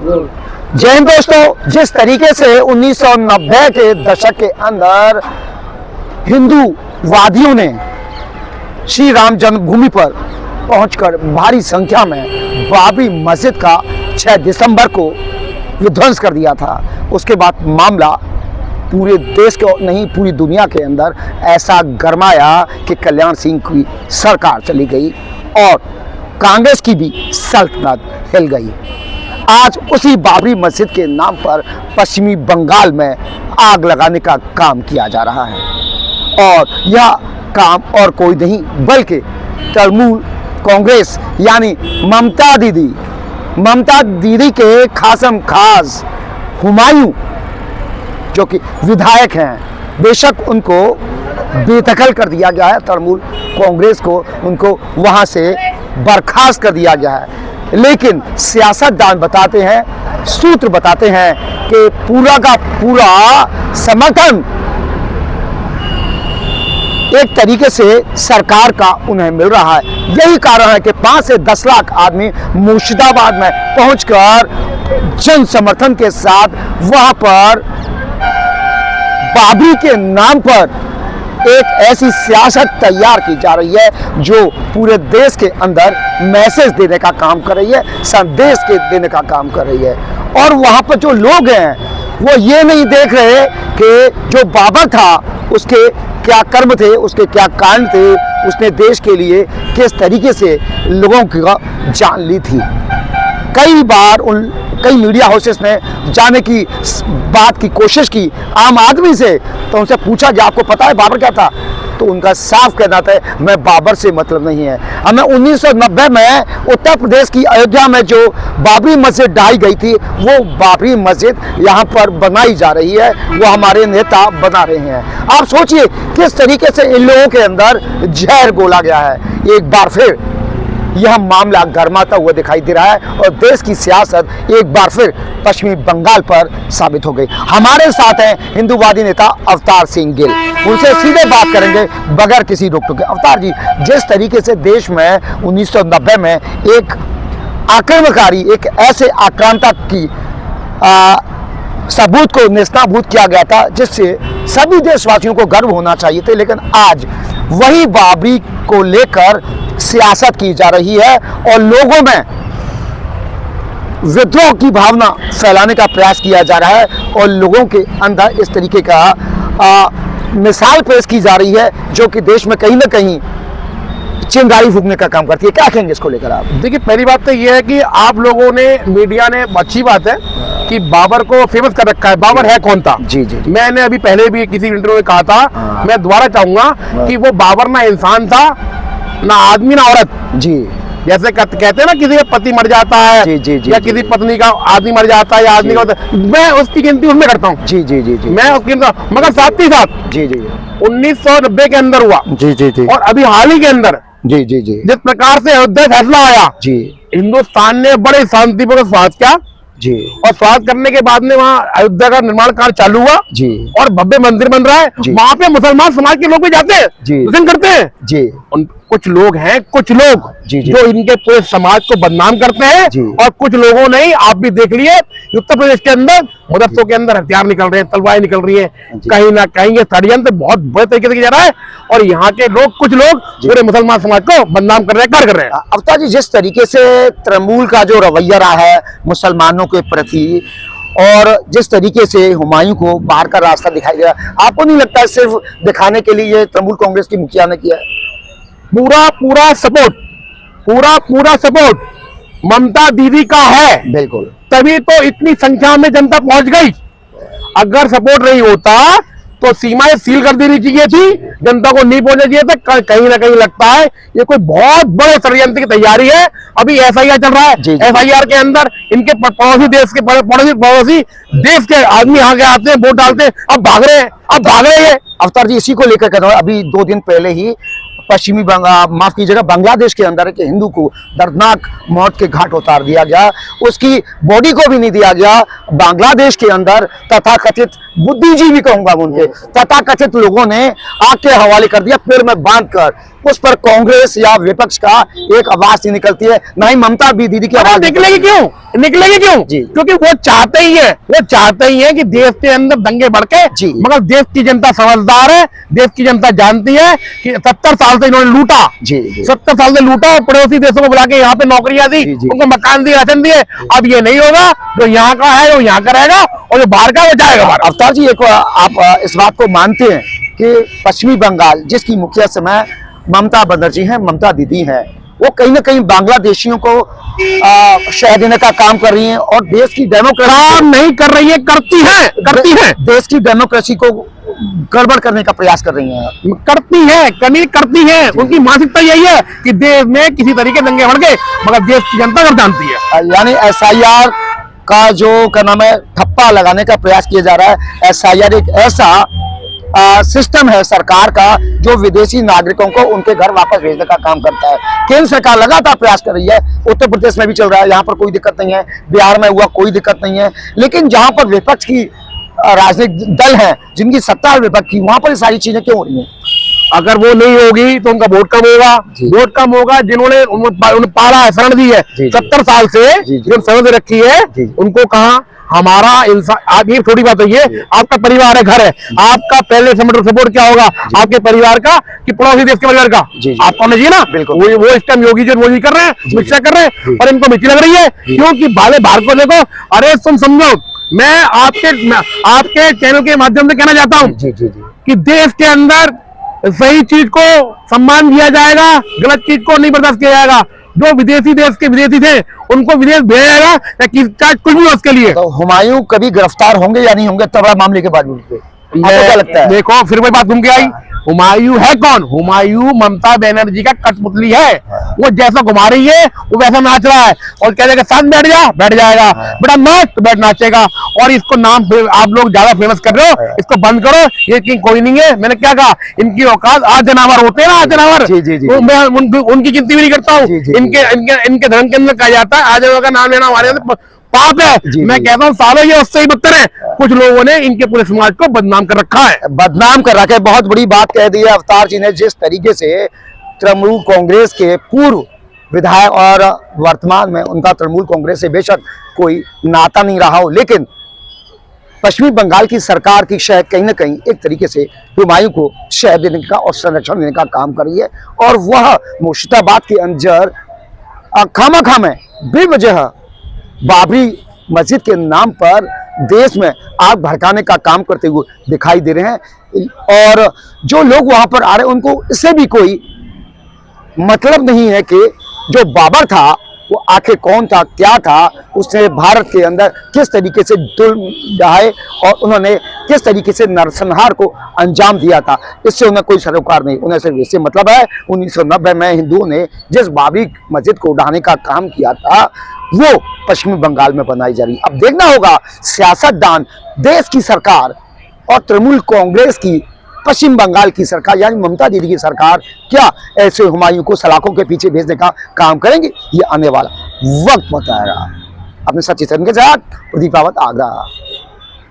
जय हिंद दोस्तों, जिस तरीके से 1990 के दशक के अंदर हिंदूवादियों ने श्री राम जन्मभूमि पर पहुंचकर भारी संख्या में बाबरी मस्जिद का 6 दिसंबर को विध्वंस कर दिया था, उसके बाद मामला पूरे देश को नहीं पूरी दुनिया के अंदर ऐसा गरमाया कि कल्याण सिंह की सरकार चली गई और कांग्रेस की भी सल्तनत हिल गई। आज उसी बाबरी मस्जिद के नाम पर पश्चिमी बंगाल में आग लगाने का काम किया जा रहा है और यह काम और कोई नहीं बल्कि तृणमूल कांग्रेस यानी ममता दीदी के खासम खास हुमायूं जो कि विधायक हैं, बेशक उनको बेदखल कर दिया गया है, तृणमूल कांग्रेस को उनको वहां से बर्खास्त कर दिया गया है, लेकिन सियासतदान बताते हैं, सूत्र बताते हैं कि पूरा का पूरा समर्थन एक तरीके से सरकार का उन्हें मिल रहा है। यही कारण है कि 5 से 10 लाख आदमी मुर्शिदाबाद में पहुंचकर जन समर्थन के साथ वहां पर बाबरी के नाम पर एक ऐसी सियासत तैयार की जा रही है जो पूरे देश के अंदर मैसेज देने का काम कर रही है, संदेश के देने का काम कर रही है। और वहां पर जो लोग हैं वो ये नहीं देख रहे कि जो बाबर था उसके क्या कर्म थे, उसके क्या कांड थे, उसने देश के लिए किस तरीके से लोगों की जान ली थी। कई बार कई मीडिया हाउसेस ने जाने की बात की कोशिश की आम आदमी से, तो उनसे पूछा कि आपको पता है बाबर क्या था, तो उनका साफ कहना था मैं बाबर से मतलब नहीं है। हमें 1990 में उत्तर प्रदेश की अयोध्या में जो बाबरी मस्जिद ढाई गई थी वो बाबरी मस्जिद यहाँ पर बनाई जा रही है, वो हमारे नेता बना रहे हैं। आप सोचिए किस तरीके से इन लोगों के अंदर जहर घोला गया है। एक बार फिर यह मामला गरमाता हुआ दिखाई दे रहा है और देश की सियासत एक बार फिर पश्चिमी बंगाल पर साबित हो गई। हमारे साथ हैं हिंदूवादी नेता अवतार सिंह गिल, उनसे सीधे बात करेंगे बगैर किसी रोक टोक के। अवतार जी, जिस तरीके से देश में 1990 में एक आक्रमणकारी, एक ऐसे आक्रांतक की सबूत को नेस्तनाबूद किया गया था जिससे सभी देशवासियों को गर्व होना चाहिए थे, लेकिन आज वही बाबरी को लेकर सियासत की जा रही है और लोगों में विद्रोह की भावना फैलाने का प्रयास किया जा रहा है और लोगों के अंदर इस तरीके का मिसाल पेश की जा रही है जो कि देश में कहीं ना कहीं चिंगारी फूकने का काम करती है। क्या कहेंगे इसको लेकर आप? देखिए, पहली बात तो ये है कि आप लोगों ने, मीडिया ने, अच्छी बात है कि बाबर को फेमस कर रखा है। बाबर है कौन था? जी जी, मैंने अभी पहले भी किसी इंटरव्यू में कहा था, मैं दोबारा चाहूंगा कि वो बाबर ना इंसान था, ना आदमी ना औरत। जी, जैसे कहते हैं ना किसी का पति मर जाता है, जी जी जी, या किसी पत्नी का आदमी मर जाता है या आदमी का, मैं उसकी गिनती उसमें करता हूँ। जी जी जी जी, मैं उसकी गिनती, मगर साथ ही साथ जी जी 1990 के अंदर हुआ, जी जी जी, और अभी हाल ही के अंदर जी जी जी, जिस प्रकार से अयोध्या फैसला आया, जी, हिंदुस्तान ने बड़े शांतिपूर्वक स्वागत किया जी, और स्वागत करने के बाद में वहाँ अयोध्या का निर्माण कार्य चालू हुआ जी, और भव्य मंदिर बन रहा है। वहाँ पे मुसलमान समाज के लोग भी जाते हैं, दर्शन करते हैं। जी, कुछ लोग हैं, कुछ लोग जी, जी, जो इनके पूरे समाज को बदनाम करते हैं, और कुछ लोगों ने, आप भी देख लिए, उत्तर प्रदेश के अंदर मदरसों के अंदर हथियार निकल रहे हैं, तलवारें निकल रही हैं, कहीं ना कहीं ये षड्यंत्र बहुत बुरे तरीके से किया जा रहा है और यहाँ के लोग, कुछ लोग पूरे मुसलमान समाज को बदनाम कर रहे हैं, कार्य कर रहे हैं। अवतार जी, जिस तरीके से तृणमूल का जो रवैया रहा है मुसलमानों के प्रति और जिस तरीके से हुमायूं को बाहर का रास्ता दिखाई दिया, आपको नहीं लगता है सिर्फ दिखाने के लिए ये तृणमूल कांग्रेस की मुखिया ने किया है? पूरा सपोर्ट ममता दीदी का है, बिल्कुल, तभी तो इतनी संख्या में जनता पहुंच गई। अगर सपोर्ट नहीं होता तो सीमाएं सील कर देनी चाहिए थी, जनता को नहीं पहुंचना चाहिए था। कहीं ना कहीं लगता है ये कोई बहुत बड़े षड्यंत्र की तैयारी है। अभी एफआईआर चल रहा है, एफआईआर के अंदर इनके पड़ोसी देश के आदमी यहाँ के आते हैं, वोट डालते हैं, अब भाग रहे हैं। अवतार जी, इसी को लेकर कह रहा हूं, अभी 2 दिन पहले ही पश्चिमी माफ कीजिएगा बांग्लादेश के अंदर एक हिंदू को दर्दनाक मौत के घाट उतार दिया गया, उसकी बॉडी को भी नहीं दिया गया। बांग्लादेश के अंदर तथाकथित बुद्धिजीवी कहूंगा उनके, तथाकथित लोगों ने आग के हवाले कर दिया, पेड़ में बांधकर उस पर कांग्रेस या विपक्ष का एक आवाज नहीं निकलती है, ना ही ममता दीदी की आवाज निकलेगी क्यों जी। क्योंकि वो चाहते ही है कि देश के अंदर दंगे भड़के, जी। मगर देश की जनता समझदार है, देश की जनता जानती है कि 70 साल से इन्होंने लूटा, जी, जी। 70 साल से लूटा और पड़ोसी देशों को बुला के यहाँ पे नौकरियां दी, जी, जी। उनको मकान दिए, राशन दिए। अब ये नहीं होगा, जो यहाँ का है वो यहाँ का रहेगा और जो बाहर का वो जाएगा बाहर। अवतार जी, एक आप इस बात को मानते हैं कि पश्चिमी बंगाल, जिसकी मुखिया समय ममता बनर्जी हैं, ममता दीदी हैं, वो कहीं ना कहीं बांग्लादेशियों को शह देने का काम कर रही हैं और देश की डेमोक्रेसी नहीं कर रही है, करती है देश की डेमोक्रेसी को गड़बड़ करने का प्रयास कर रही हैं, करती है। उनकी मानसिकता यही है कि देश में किसी तरीके दंगे भड़के, मगर देश की जनता सब जानती है। यानी SIR का जो क्या नाम है ठप्पा लगाने का प्रयास किया जा रहा है। SIR एक ऐसा सिस्टम है सरकार का जो विदेशी नागरिकों को उनके घर वापस भेजने का काम करता है। केंद्र सरकार लगातार प्रयास कर रही है, उत्तर प्रदेश में भी चल रहा है, यहाँ पर कोई दिक्कत नहीं है, बिहार में हुआ कोई दिक्कत नहीं है, लेकिन जहाँ पर विपक्ष की राजनीतिक दल है, जिनकी सत्ता है विपक्ष की, वहां पर ये सारी चीजें क्यों हो रही हैं? अगर वो नहीं होगी तो उनका वोट कम होगा। जिन्होंने पाला है, शरण दी है 70 साल से, जो शरण दे रखी है, उनको कहा हमारा इंसान। आप ये छोटी बात है, ये आपका परिवार है, घर है, आपका पहले सपोर्ट क्या होगा आपके परिवार का कि पड़ोसी देश के परिवार का? आप होना चाहिए ना। बिल्कुल वो इस टाइम योगी जो मोदी कर रहे हैं, मिर्चा कर रहे हैं, और इनको मिर्ची लग रही है क्योंकि बाहर को देखो। अरे तुम समझो, मैं आपके चैनल के माध्यम से कहना चाहता हूँ कि देश के अंदर सही चीज को सम्मान दिया जाएगा, गलत चीज को नहीं बर्दाश्त किया जाएगा। जो विदेशी देश के विदेशी थे उनको विदेश भेजा जाएगा या कुछ भी उसके लिए। तो हुमायूं कभी गिरफ्तार होंगे या नहीं होंगे तबड़ा मामले के बाद? आपको क्या लगता है? देखो फिर वही बात घूम के आई। हुमायूं है कौन? हुमायूं ममता बनर्जी का कठपुतली है। वो जैसा घुमा रही है वो वैसा नाच रहा है और कह देगा साथ बैठ जाएगा, बेटा नाच तो बैठ नाचेगा। और इसको नाम आप लोग ज्यादा फेमस कर रहे हो, इसको बंद करो, ये किंग कोई नहीं है। मैंने क्या कहा, इनकी औकात आज जनावर होते हैं ना, आज जनावर। तो मैं उनकी गिनती भी नहीं करता हूँ। इनके धर्म के अंदर कहा जाता है आज का नाम लेना हमारे पाप है। मैं कहता हूँ सालों ये उससे ही बदतर है। कुछ लोगों ने इनके पूरे समाज को बदनाम कर रखा है, बदनाम कर रखा है। बहुत बड़ी बात कह दी है अवतार जी ने। जिस तरीके से तृणमूल कांग्रेस के पूर्व विधायक और वर्तमान में उनका तृणमूल कांग्रेस से बेशक कोई नाता नहीं रहा हो, लेकिन पश्चिमी बंगाल की सरकार की शह कहीं ना कहीं एक तरीके से हुमायूं को शह देने का और संरक्षण देने का काम कर रही है। और वह मुर्शिदाबाद के अंदर खामा में बेवजह बाबरी मस्जिद के नाम पर देश में आग भड़काने का काम करते हुए दिखाई दे रहे हैं। और जो लोग वहां पर आ रहे हैं उनको इससे भी कोई मतलब नहीं है कि जो बाबर था वो आखिर कौन था, क्या था, उसने भारत के अंदर किस तरीके से जुल्म ढाए और उन्होंने किस तरीके से नरसंहार को अंजाम दिया था। इससे उन्हें कोई सरोकार नहीं, उन्हें सिर्फ इससे मतलब है 1990 में हिंदुओं ने जिस बाबरी मस्जिद को उड़ाने का काम किया था वो पश्चिमी बंगाल में बनाई जा रही। अब देखना होगा सियासतदान, देश की सरकार और तृणमूल कांग्रेस की पश्चिम बंगाल की सरकार यानी ममता दीदी की सरकार क्या ऐसे हुमायूं को सलाखों के पीछे भेजने का काम करेंगे, ये आने वाला वक्त बताएगा। अपने सचिन के साथ प्रदीप रावत, आगरा।